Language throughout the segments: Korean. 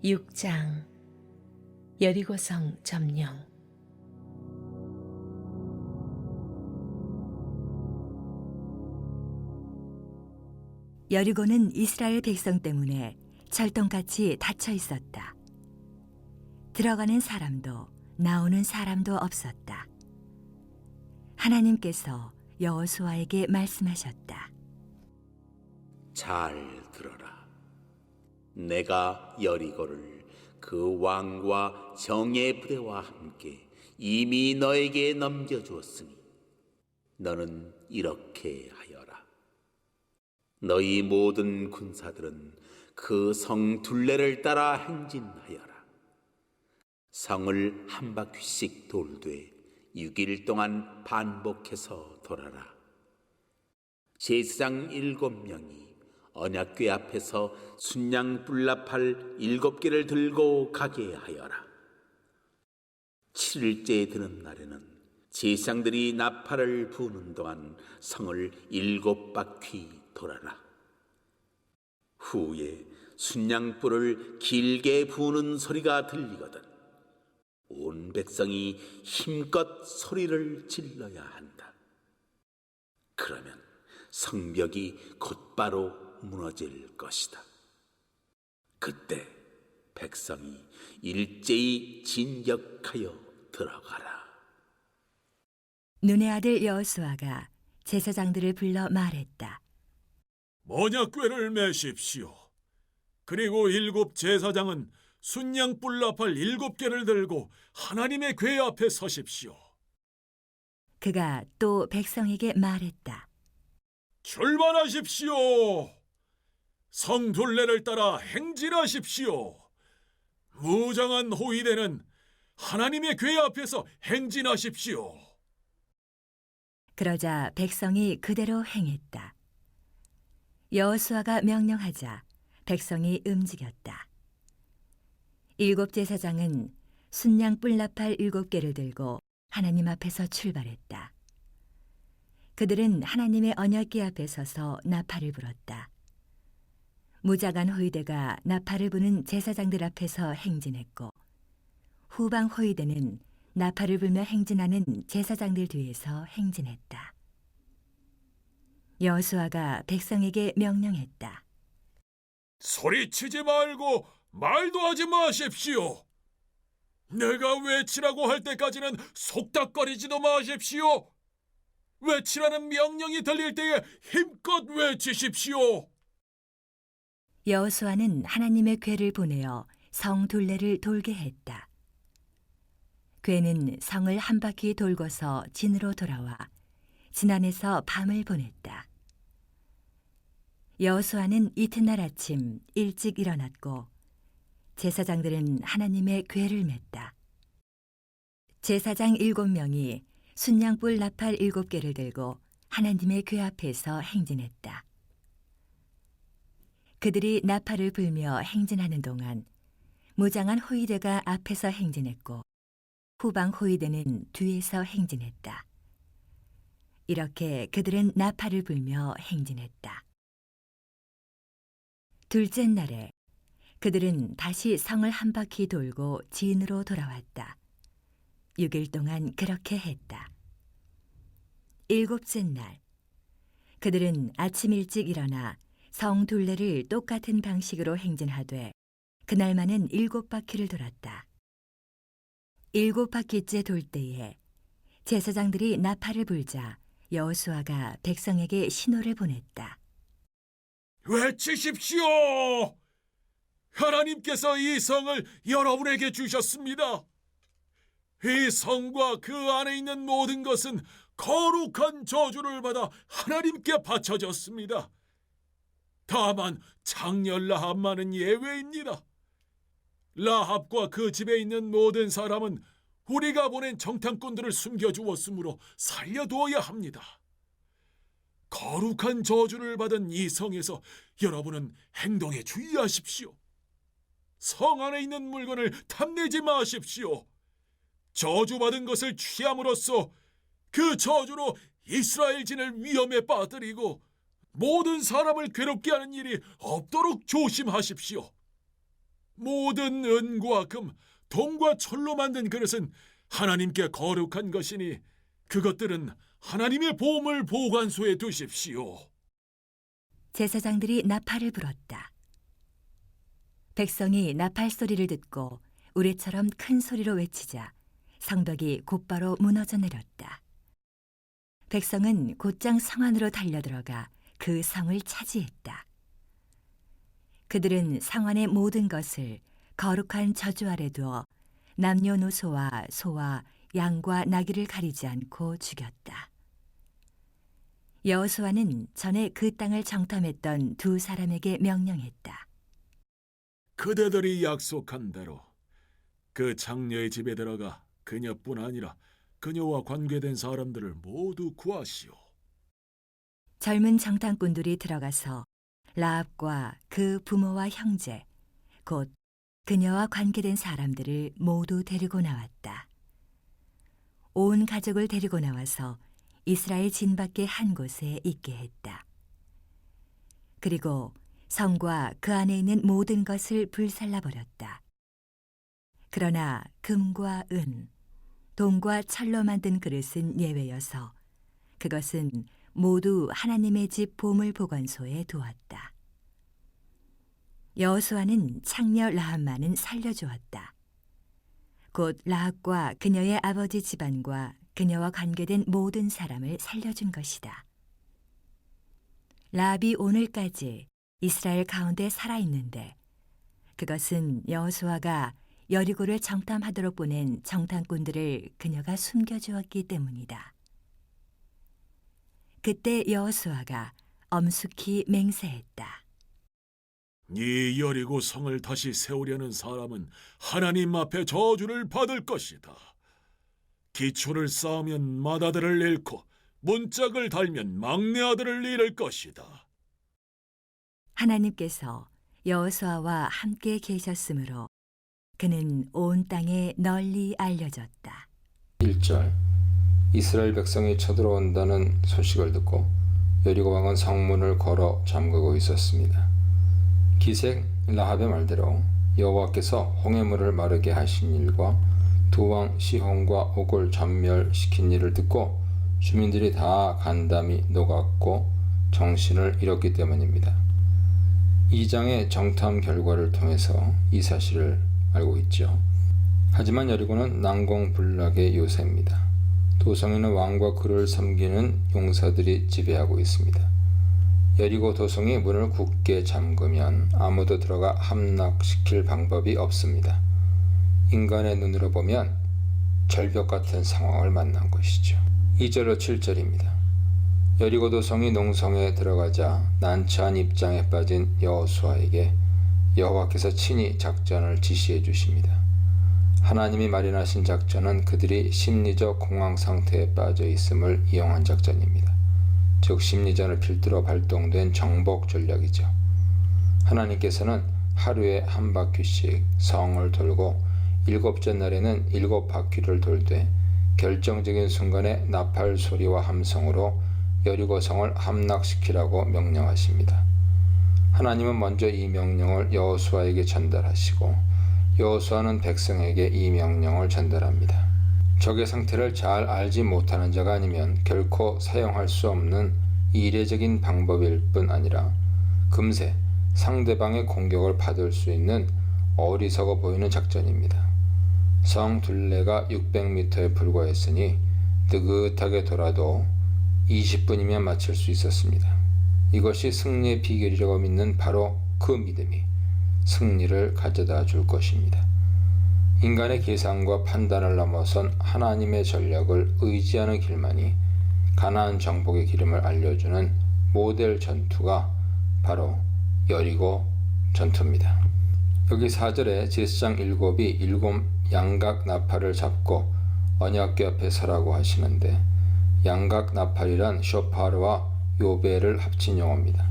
6장 여리고성 점령. 여리고는 이스라엘 백성 때문에 철통같이 닫혀 있었다. 들어가는 사람도 나오는 사람도 없었다. 하나님께서 여호수아에게 말씀하셨다. 잘 들어라. 내가 여리고를 그 왕과 정예 부대와 함께 이미 너에게 넘겨주었으니 너는 이렇게 하여라. 너희 모든 군사들은 그 성 둘레를 따라 행진하여라. 성을 한 바퀴씩 돌되 6일 동안 반복해서 돌아라. 제사장 7명이 언약궤 앞에서 순양 뿔나팔 7개를 들고 가게 하여라. 7일째 되는 날에는 제사장들이 나팔을 부는 동안 성을 7바퀴 돌아라. 후에 순양불을 길게 부는 소리가 들리거든 온 백성이 힘껏 소리를 질러야 한다. 그러면 성벽이 곧바로 무너질 것이다. 그때 백성이 일제히 진격하여 들어가라. 눈의 아들 여호수아가 제사장들을 불러 말했다. 언약궤를 메십시오. 그리고 7 제사장은 순양 뿔나팔 7개를 들고 하나님의 궤 앞에 서십시오. 그가 또 백성에게 말했다. 출발하십시오. 성 둘레를 따라 행진하십시오. 무장한 호위대는 하나님의 궤 앞에서 행진하십시오. 그러자 백성이 그대로 행했다. 여호수아가 명령하자 백성이 움직였다. 7 제사장은 순양 뿔나팔 7개를 들고 하나님 앞에서 출발했다. 그들은 하나님의 언약궤 앞에 서서 나팔을 불었다. 무장한 호위대가 나팔을 부는 제사장들 앞에서 행진했고 후방 호위대는 나팔을 불며 행진하는 제사장들 뒤에서 행진했다. 여호수아가 백성에게 명령했다. 소리치지 말고 말도 하지 마십시오. 내가 외치라고 할 때까지는 속닥거리지도 마십시오. 외치라는 명령이 들릴 때에 힘껏 외치십시오. 여호수아는 하나님의 궤를 보내어 성 둘레를 돌게 했다. 궤는 성을 한 바퀴 돌고서 진으로 돌아와 진 안에서 밤을 보냈다. 여호수아는 이튿날 아침 일찍 일어났고 제사장들은 하나님의 궤를 맸다. 제사장 7명이 순양불 나팔 7개를 들고 하나님의 궤 앞에서 행진했다. 그들이 나팔을 불며 행진하는 동안 무장한 호위대가 앞에서 행진했고 후방 호위대는 뒤에서 행진했다. 이렇게 그들은 나팔을 불며 행진했다. 둘째 날에 그들은 다시 성을 한 바퀴 돌고 진으로 돌아왔다. 6일 동안 그렇게 했다. 7째 날 그들은 아침 일찍 일어나 성 둘레를 똑같은 방식으로 행진하되 그날만은 7바퀴를 돌았다. 7바퀴째 돌 때에 제사장들이 나팔을 불자 여호수아가 백성에게 신호를 보냈다. 외치십시오. 하나님께서 이 성을 여러분에게 주셨습니다. 이 성과 그 안에 있는 모든 것은 거룩한 저주를 받아 하나님께 바쳐졌습니다. 다만 장녀 라합만은 예외입니다. 라합과 그 집에 있는 모든 사람은 우리가 보낸 정탐꾼들을 숨겨주었으므로 살려두어야 합니다. 거룩한 저주를 받은 이 성에서 여러분은 행동에 주의하십시오. 성 안에 있는 물건을 탐내지 마십시오. 저주받은 것을 취함으로써 그 저주로 이스라엘 진을 위험에 빠뜨리고 모든 사람을 괴롭게 하는 일이 없도록 조심하십시오. 모든 은과 금, 동과 철로 만든 그릇은 하나님께 거룩한 것이니 그것들은 하나님의 보물 보관소에 두십시오. 제사장들이 나팔을 불었다. 백성이 나팔 소리를 듣고 우레처럼 큰 소리로 외치자 성벽이 곧바로 무너져 내렸다. 백성은 곧장 성 안으로 달려들어가 그 성을 차지했다. 그들은 성 안의 모든 것을 거룩한 저주 아래 두어 남녀노소와 소와 양과 나귀를 가리지 않고 죽였다. 여호수아는 전에 그 땅을 정탐했던 두 사람에게 명령했다. 그대들이 약속한 대로 그 장녀의 집에 들어가 그녀뿐 아니라 그녀와 관계된 사람들을 모두 구하시오. 젊은 정탐꾼들이 들어가서 라합과 그 부모와 형제, 곧 그녀와 관계된 사람들을 모두 데리고 나왔다. 온 가족을 데리고 나와서 이스라엘 진 밖의 한 곳에 있게 했다. 그리고 성과 그 안에 있는 모든 것을 불살라 버렸다. 그러나 금과 은, 동과 철로 만든 그릇은 예외여서 그것은 모두 하나님의 집 보물 보관소에 두었다. 여호수아는 창녀 라합만은 살려주었다. 곧 라합과 그녀의 아버지 집안과 그녀와 관계된 모든 사람을 살려준 것이다. 라합이 오늘까지 이스라엘 가운데 살아있는데 그것은 여호수아가 여리고를 정탐하도록 보낸 정탐꾼들을 그녀가 숨겨주었기 때문이다. 그때 여호수아가 엄숙히 맹세했다. 이 여리고 성을 다시 세우려는 사람은 하나님 앞에 저주를 받을 것이다. 기초를 쌓으면 맏아들을 잃고 문짝을 달면 막내 아들을 잃을 것이다. 하나님께서 여호수아와 함께 계셨으므로 그는 온 땅에 널리 알려졌다. 1절 이스라엘 백성이 쳐들어온다는 소식을 듣고 여리고 왕은 성문을 걸어 잠그고 있었습니다. 기생 라합의 말대로 여호와께서 홍해물을 마르게 하신 일과 두 왕 시혼과 옥을 전멸시킨 일을 듣고 주민들이 다 간담이 녹았고 정신을 잃었기 때문입니다. 2장의 정탐 결과를 통해서 이 사실을 알고 있죠. 하지만 여리고는 난공불락의 요새입니다. 도성에는 왕과 그를 섬기는 용사들이 지배하고 있습니다. 여리고 도성이 문을 굳게 잠그면 아무도 들어가 함락시킬 방법이 없습니다. 인간의 눈으로 보면 절벽 같은 상황을 만난 것이죠. 2절로 7절입니다. 여리고 도성이 농성에 들어가자 난처한 입장에 빠진 여호수아에게 여호와께서 친히 작전을 지시해 주십니다. 하나님이 마련하신 작전은 그들이 심리적 공황 상태에 빠져 있음을 이용한 작전입니다. 즉 심리전을 필두로 발동된 정복 전략이죠. 하나님께서는 하루에 한 바퀴씩 성을 돌고 7째 날에는 7바퀴를 돌되 결정적인 순간에 나팔 소리와 함성으로 여리고 성을 함락시키라고 명령하십니다. 하나님은 먼저 이 명령을 여호수아에게 전달하시고 여호수아는 백성에게 이 명령을 전달합니다. 적의 상태를 잘 알지 못하는 자가 아니면 결코 사용할 수 없는 이례적인 방법일 뿐 아니라 금세 상대방의 공격을 받을 수 있는 어리석어 보이는 작전입니다. 성 둘레가 600m에 불과했으니 느긋하게 돌아도 20분이면 마칠 수 있었습니다. 이것이 승리의 비결이라고 믿는 바로 그 믿음이 승리를 가져다 줄 것입니다. 인간의 계산과 판단을 넘어선 하나님의 전략을 의지하는 길만이 가나안 정복의 기름을 알려주는 모델 전투가 바로 여리고 전투입니다. 여기 4절에 제사장 7이 7 양각 나팔을 잡고 언약궤 앞에 서라고 하시는데 양각 나팔이란 쇼파르와 요벨을 합친 용어입니다.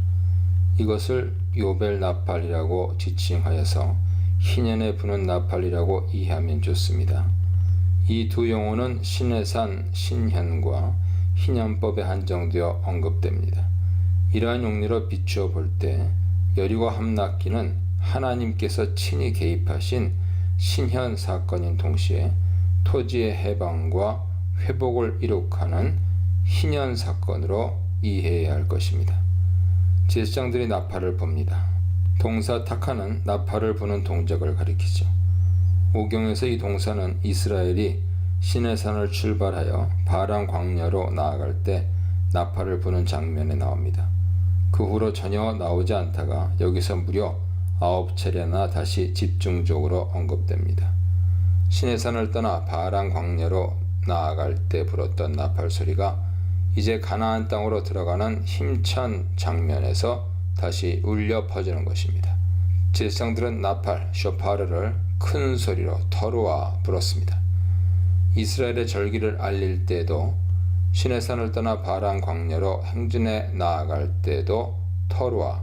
이것을 요벨 나팔이라고 지칭하여서 희년에 부는 나팔이라고 이해하면 좋습니다. 이 두 용어는 신의 산 신현과 희년법에 한정되어 언급됩니다. 이러한 용리로 비추어 볼 때 여리고 함락기는 하나님께서 친히 개입하신 신현 사건인 동시에 토지의 해방과 회복을 이룩하는 희년 사건으로 이해해야 할 것입니다. 제사장들이 나팔을 붑니다. 동사 타카는 나팔을 부는 동작을 가리키죠. 오경에서 이 동사는 이스라엘이 시내산을 출발하여 바란 광야로 나아갈 때 나팔을 부는 장면에 나옵니다. 그 후로 전혀 나오지 않다가 여기서 무려 9차례나 다시 집중적으로 언급됩니다. 시내산을 떠나 바란 광야로 나아갈 때 불었던 나팔 소리가 이제 가나안 땅으로 들어가는 힘찬 장면에서 다시 울려 퍼지는 것입니다. 제사장들은 나팔, 쇼파르를 큰 소리로 터루아 불었습니다. 이스라엘의 절기를 알릴 때도 시내산을 떠나 바란 광야로 행진해 나아갈 때도 터루아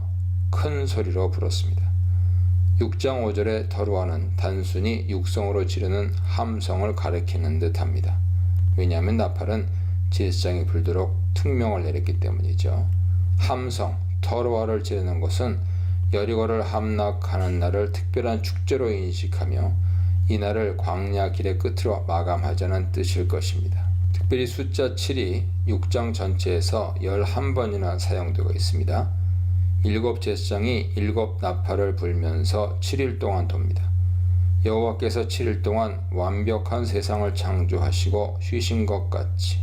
큰 소리로 불었습니다. 6장 5절의 터루아는 단순히 육성으로 지르는 함성을 가리키는 듯합니다. 왜냐하면 나팔은 제사장이 불도록 특명을 내렸기 때문이죠. 함성, 터루아를 지르는 것은 여리고를 함락하는 날을 특별한 축제로 인식하며 이 날을 광야 길의 끝으로 마감하자는 뜻일 것입니다. 특별히 숫자 7이 6장 전체에서 11번이나 사용되고 있습니다. 7 제사장이 7 나팔을 불면서 7일 동안 돕니다. 여호와께서 7일 동안 완벽한 세상을 창조하시고 쉬신 것 같이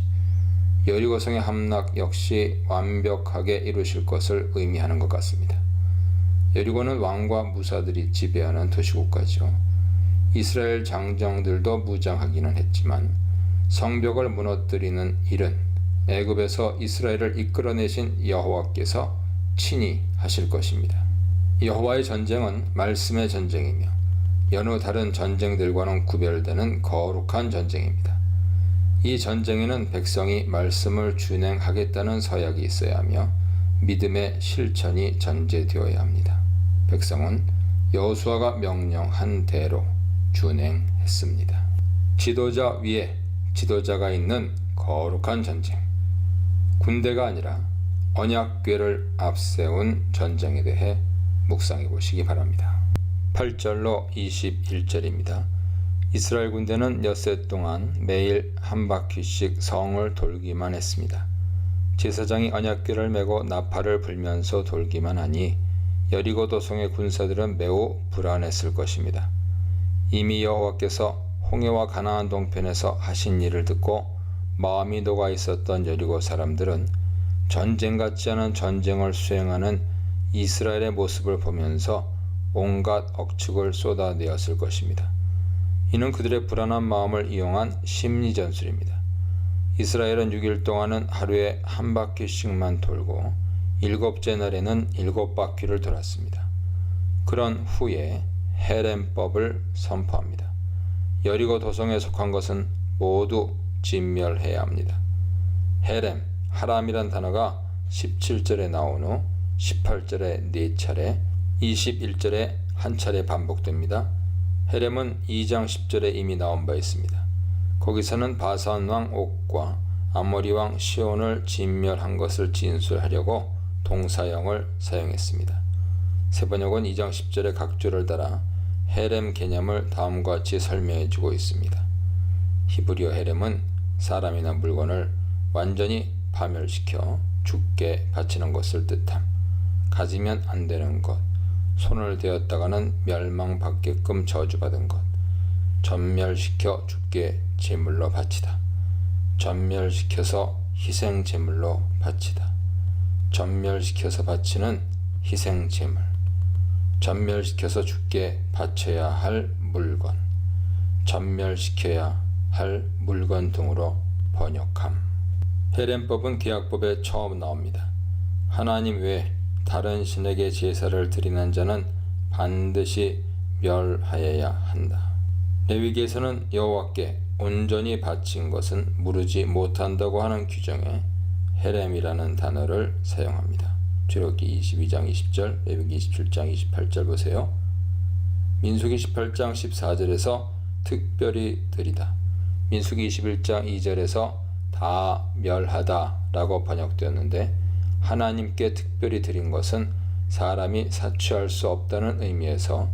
여리고성의 함락 역시 완벽하게 이루실 것을 의미하는 것 같습니다. 여리고는 왕과 무사들이 지배하는 도시국가죠. 이스라엘 장정들도 무장하기는 했지만 성벽을 무너뜨리는 일은 애굽에서 이스라엘을 이끌어내신 여호와께서 친히 하실 것입니다. 여호와의 전쟁은 말씀의 전쟁이며 여느 다른 전쟁들과는 구별되는 거룩한 전쟁입니다. 이 전쟁에는 백성이 말씀을 준행하겠다는 서약이 있어야 하며 믿음의 실천이 전제되어야 합니다. 백성은 여호수아가 명령한 대로 준행했습니다. 지도자 위에 지도자가 있는 거룩한 전쟁, 군대가 아니라 언약궤를 앞세운 전쟁에 대해 묵상해 보시기 바랍니다. 8절로 21절입니다. 이스라엘 군대는 엿새 동안 매일 한 바퀴씩 성을 돌기만 했습니다. 제사장이 언약궤를 메고 나팔을 불면서 돌기만 하니 여리고 도성의 군사들은 매우 불안했을 것입니다. 이미 여호와께서 홍해와 가나안 동편에서 하신 일을 듣고 마음이 녹아 있었던 여리고 사람들은 전쟁 같지 않은 전쟁을 수행하는 이스라엘의 모습을 보면서 온갖 억측을 쏟아내었을 것입니다. 이는 그들의 불안한 마음을 이용한 심리전술입니다. 이스라엘은 6일 동안은 하루에 한 바퀴씩만 돌고 7째 날에는 7바퀴를 돌았습니다. 그런 후에 헤렘법을 선포합니다. 여리고 도성에 속한 것은 모두 진멸해야 합니다. 헤렘, 하람이란 단어가 17절에 나온 후 18절에 4차례, 21절에 한 차례 반복됩니다. 헤렘은 2장 10절에 이미 나온 바 있습니다. 거기서는 바산 왕 옥과 아모리 왕 시온을 진멸한 것을 진술하려고 동사형을 사용했습니다. 세번역은 2장 10절의 각조를 따라 헤렘 개념을 다음과 같이 설명해주고 있습니다. 히브리어 헤렘은 사람이나 물건을 완전히 파멸시켜 죽게 바치는 것을 뜻함, 가지면 안 되는 것, 손을 대었다가는 멸망받게끔 저주받은 것, 전멸시켜 죽게 제물로 바치다, 전멸시켜서 희생 제물로 바치다, 전멸시켜서 바치는 희생 제물, 전멸시켜서 죽게 바쳐야 할 물건, 전멸시켜야 할 물건 등으로 번역함. 헤렘법은 계약법에 처음 나옵니다. 하나님 외에 다른 신에게 제사를 드리는 자는 반드시 멸하여야 한다. 레위기에서는 여호와께 온전히 바친 것은 무르지 못한다고 하는 규정에 헤렘이라는 단어를 사용합니다. 출애굽기 22장 20절, 레위기 27장 28절 보세요. 민수기 18장 14절에서 특별히 드리다, 민수기 21장 2절에서 다 멸하다 라고 번역되었는데 하나님께 특별히 드린 것은 사람이 사취할 수 없다는 의미에서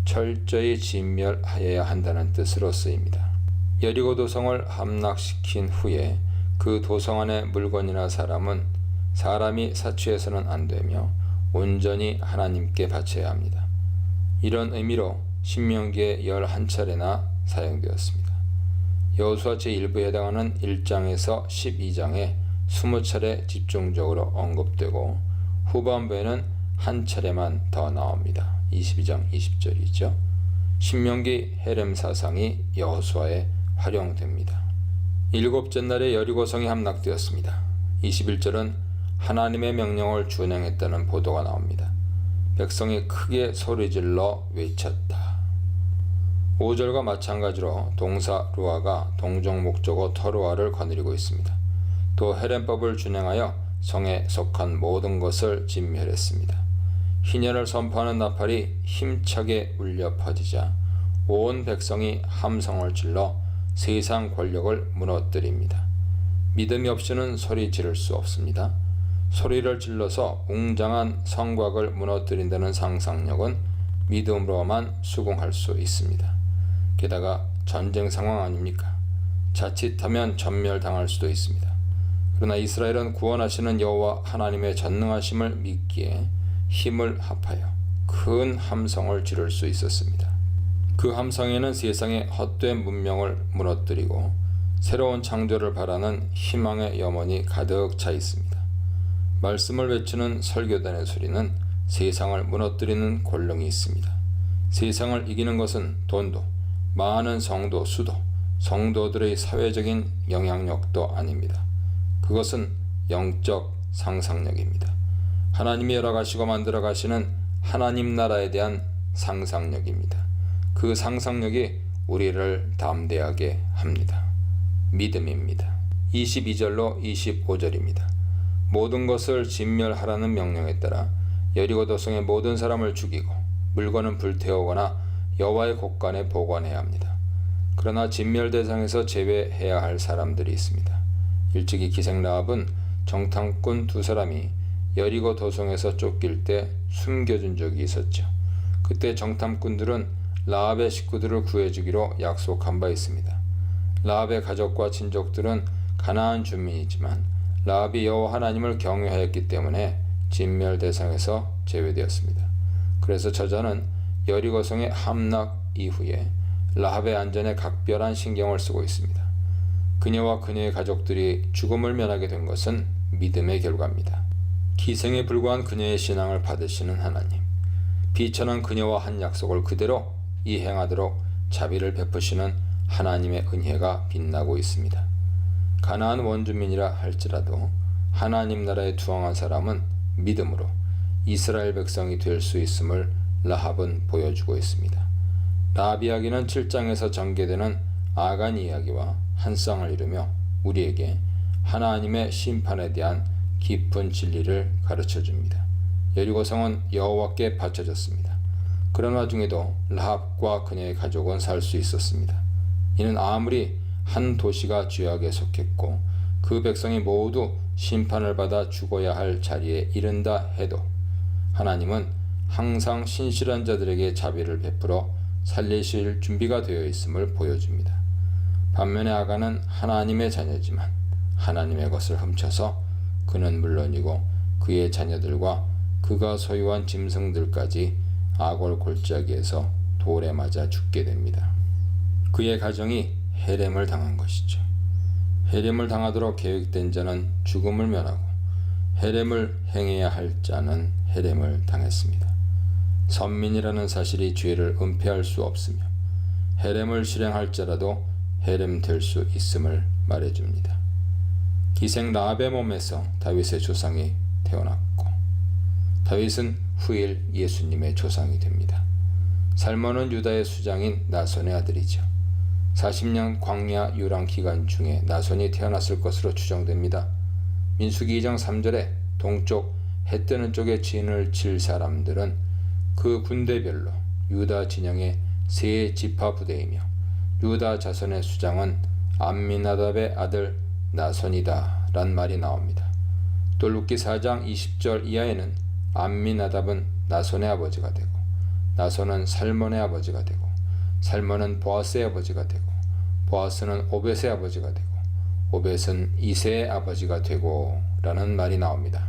철저히 진멸하여야 한다는 뜻으로 쓰입니다. 여리고 도성을 함락시킨 후에 그 도성 안의 물건이나 사람은 사람이 사취해서는 안 되며 온전히 하나님께 바쳐야 합니다. 이런 의미로 신명기에 11차례나 사용되었습니다. 여호수아 제1부에 해당하는 1장에서 12장에 20차례 집중적으로 언급되고 후반부에는 한 차례만 더 나옵니다. 22장 20절이죠. 신명기 헤렘 사상이 여호수아에 활용됩니다. 일곱째 날에 여리고성이 함락되었습니다. 21절은 하나님의 명령을 준행했다는 보도가 나옵니다. 백성이 크게 소리질러 외쳤다. 5절과 마찬가지로 동사 루아가 동종 목적어 터루아를 거느리고 있습니다. 또 헤렘법을 준행하여 성에 속한 모든 것을 진멸했습니다. 희년을 선포하는 나팔이 힘차게 울려 퍼지자 온 백성이 함성을 질러 세상 권력을 무너뜨립니다. 믿음이 없이는 소리 지를 수 없습니다. 소리를 질러서 웅장한 성곽을 무너뜨린다는 상상력은 믿음으로만 수긍할 수 있습니다. 게다가 전쟁 상황 아닙니까? 자칫하면 전멸당할 수도 있습니다. 그러나 이스라엘은 구원하시는 여호와 하나님의 전능하심을 믿기에 힘을 합하여 큰 함성을 지를 수 있었습니다. 그 함성에는 세상의 헛된 문명을 무너뜨리고 새로운 창조를 바라는 희망의 염원이 가득 차 있습니다. 말씀을 외치는 설교단의 소리는 세상을 무너뜨리는 권능이 있습니다. 세상을 이기는 것은 돈도, 많은 성도 수도, 성도들의 사회적인 영향력도 아닙니다. 그것은 영적 상상력입니다. 하나님이 열어가시고 만들어가시는 하나님 나라에 대한 상상력입니다. 그 상상력이 우리를 담대하게 합니다. 믿음입니다. 22절로 25절입니다. 모든 것을 진멸하라는 명령에 따라 여리고 도성의 모든 사람을 죽이고 물건은 불태우거나 여호와의 곳간에 보관해야 합니다. 그러나 진멸 대상에서 제외해야 할 사람들이 있습니다. 일찍이 기생 라합은 정탐꾼 2사람이 여리고 도성에서 쫓길 때 숨겨준 적이 있었죠. 그때 정탐꾼들은 라합의 식구들을 구해주기로 약속한 바 있습니다. 라합의 가족과 친족들은 가나안 주민이지만 라합이 여호와 하나님을 경외하였기 때문에 진멸 대상에서 제외되었습니다. 그래서 저자는 여리고성의 함락 이후에 라합의 안전에 각별한 신경을 쓰고 있습니다. 그녀와 그녀의 가족들이 죽음을 면하게 된 것은 믿음의 결과입니다. 기생에 불과한 그녀의 신앙을 받으시는 하나님, 비천한 그녀와 한 약속을 그대로 이행하도록 자비를 베푸시는 하나님의 은혜가 빛나고 있습니다. 가나안 원주민이라 할지라도 하나님 나라에 투항한 사람은 믿음으로 이스라엘 백성이 될 수 있음을 라합은 보여주고 있습니다. 라합 이야기는 7장에서 전개되는 아간 이야기와 한 쌍을 이루며 우리에게 하나님의 심판에 대한 깊은 진리를 가르쳐 줍니다. 여리고성은 여호와께 바쳐졌습니다. 그런 와중에도 라합과 그녀의 가족은 살 수 있었습니다. 이는 아무리 한 도시가 죄악에 속했고 그 백성이 모두 심판을 받아 죽어야 할 자리에 이른다 해도 하나님은 항상 신실한 자들에게 자비를 베풀어 살리실 준비가 되어 있음을 보여줍니다. 반면에 아간은 하나님의 자녀지만 하나님의 것을 훔쳐서 그는 물론이고 그의 자녀들과 그가 소유한 짐승들까지 아골 골짜기에서 돌에 맞아 죽게 됩니다. 그의 가정이 헤렘을 당한 것이죠. 헤렘을 당하도록 계획된 자는 죽음을 면하고 헤렘을 행해야 할 자는 헤렘을 당했습니다. 선민이라는 사실이 죄를 은폐할 수 없으며 헤렘을 실행할 자라도 헤렘 될 수 있음을 말해줍니다. 기생 라합의 몸에서 다윗의 조상이 태어났고 다윗은 후일 예수님의 조상이 됩니다. 살몬은 유다의 수장인 나손의 아들이죠. 40년 광야 유랑 기간 중에 나손이 태어났을 것으로 추정됩니다. 민수기 2장 3절에 동쪽 해 뜨는 쪽에 진을 칠 사람들은 그 군대별로 유다 진영의 세 지파 부대이며 유다 자손의 수장은 암미나답의 아들 나손이다 란 말이 나옵니다. 또 룻기 4장 20절 이하에는 암미나답은 나손의 아버지가 되고 나손은 살몬의 아버지가 되고 살몬은 보아스의 아버지가 되고 보아스는 오벳의 아버지가 되고 오벳은 이새의 아버지가 되고 라는 말이 나옵니다.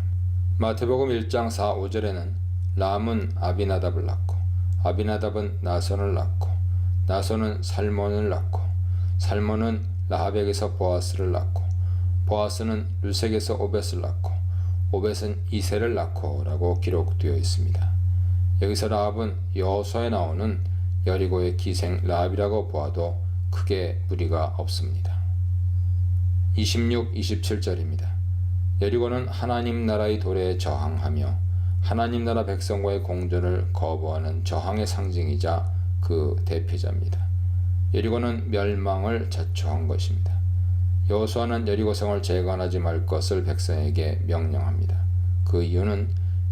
마태복음 1장 4, 5절에는 람은 아비나답을 낳고 아비나답은 나손을 낳고 나손은 살몬을 낳고 살몬은 라합에게서 보아스를 낳고 보아스는 르색에서 오벳을 낳고 오벳은 이새를 낳고 라고 기록되어 있습니다. 여기서 라합은 여호수아에 나오는 여리고의 기생 라합이라고 보아도 크게 무리가 없습니다. 26, 27절입니다. 여리고는 하나님 나라의 도래에 저항하며 하나님 나라 백성과의 공존을 거부하는 저항의 상징이자 그 대표자입니다. 여리고는 멸망을 자초한 것입니다. 여호수아는 여리고성을 재건하지 말 것을 백성에게 명령합니다. 그 이유는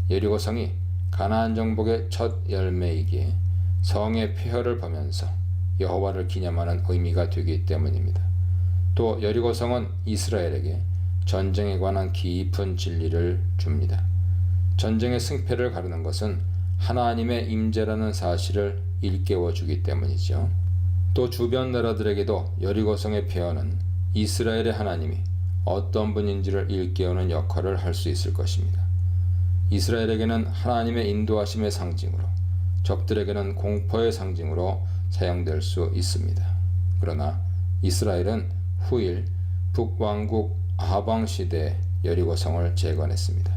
여리고성이 가나안 정복의 첫 열매이기에 성의 폐허를 보면서 여호와를 기념하는 의미가 되기 때문입니다. 또 여리고성은 이스라엘에게 전쟁에 관한 깊은 진리를 줍니다. 전쟁의 승패를 가르는 것은 하나님의 임재라는 사실을 일깨워 주기 때문이죠. 또 주변 나라들에게도 여리고성의 폐허는 이스라엘의 하나님이 어떤 분인지를 일깨우는 역할을 할 수 있을 것입니다. 이스라엘에게는 하나님의 인도하심의 상징으로, 적들에게는 공포의 상징으로 사용될 수 있습니다. 그러나 이스라엘은 후일 북왕국 아방 시대에 여리고성을 재건했습니다.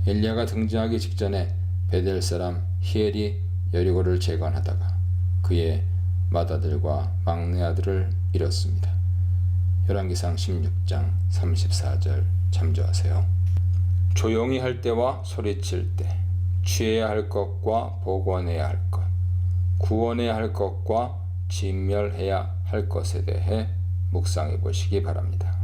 엘리야가 등장하기 직전에 베델 사람 히엘이 여리고를 재건하다가 그의 맏아들과 막내 아들을 잃었습니다. 열왕기상 16장 34절 참조하세요. 조용히 할 때와 소리칠 때, 취해야 할 것과 복원해야 할 것, 구원해야 할 것과 진멸해야 할 것에 대해 묵상해 보시기 바랍니다.